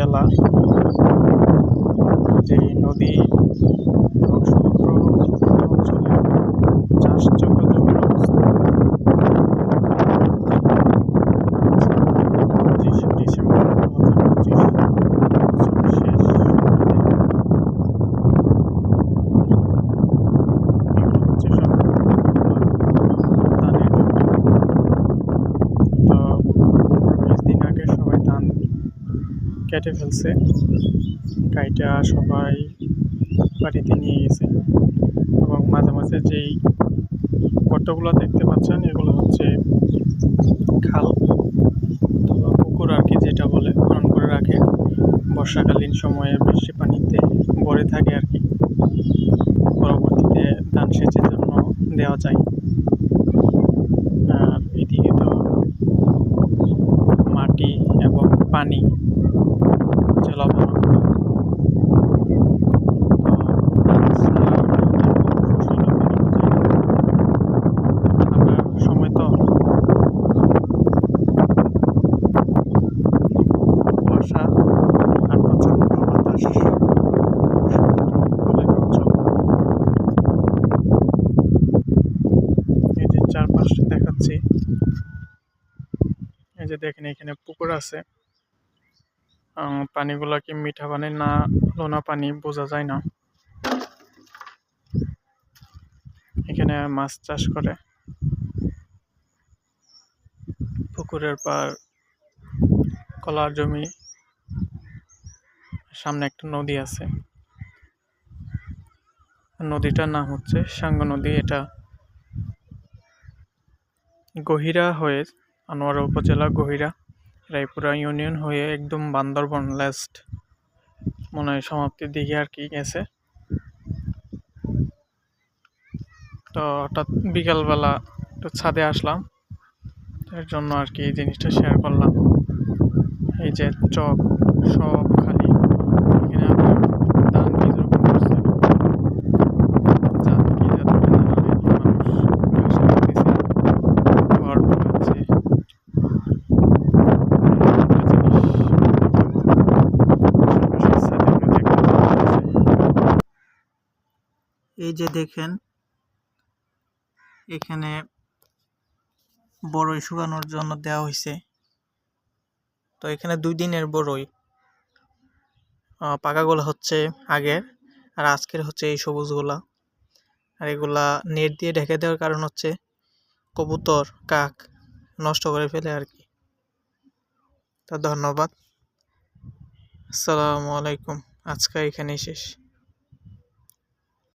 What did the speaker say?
উপজেলা যে নদী এবং সমুদ্র অঞ্চলে চাষযোগ্য জমির অবস্থা 25 ডিসেম্বর 2025 শেষ। এগুলো হচ্ছে সব ধানের জমি। তো 15-20 দিন আগে সবাই ধান কেটে ফেলছে, কাইটা সবাই বাড়িতে নিয়ে গেছে। এবং মাঝে মাঝে যেই গর্তগুলো দেখতে পাচ্ছেন এগুলো হচ্ছে খাল অথবা পুকুর আর কি, যেটা বলে খনন করে রাখে বর্ষাকালীন সময়ে বৃষ্টি পানিতে ভরে থাকে আর কি, পরবর্তীতে ধান সেচের জন্য দেওয়া যায়। আর এদিকে তো মাটি এবং পানি হচ্ছে লবণাক্ত। সময় তো কুয়াশা আর প্রচন্ড বাতাস, সমুদ্র উপকূলের অঞ্চল। এই যে চারপাশটা দেখাচ্ছি, এই যে দেখেন এখানে পুকুর আছে। পানিগুলা কি মিঠা পানি না লোনা পানি বোঝা যায় না। এখানে মাছ চাষ করে। পুকুরের পার কলার জমি, সামনে একটা নদী আছে। নদীটার নাম হচ্ছে সাঙ্গু নদী। এটা গহিরা হয়ে আনোয়ারা উপজেলা, গহিরা রায়পুরা ইউনিয়ন হয়ে একদম বান্দরবন লাস্ট মনে হয় সমাপ্তির দিকে আর কি গেছে। তো হঠাৎ বিকালবেলা একটু ছাদে আসলাম, এর জন্য আর কি এই জিনিসটা শেয়ার করলাম। এই যে চক সব খালি, এখানে আবার ধান বীজ রোপণ করছে। জাত কি জাত ওটা জানা নেই। মানুষ ঘাসে রাখতেছে, খড় পোড়াচ্ছে। এই যে দেখেন এখানে বড়ই শুকানোর জন্য দেওয়া হয়েছে। তো এখানে 2 দিনের বড়ই, পাকাগুলো হচ্ছে আগের আর আজকের হচ্ছে এই সবুজগুলা। আর এগুলা নেট দিয়ে ঢেকে দেওয়ার কারণ হচ্ছে কবুতর কাক নষ্ট করে ফেলে আর কি। তো ধন্যবাদ, আসসালামু আলাইকুম, আজকে এখানেই শেষ।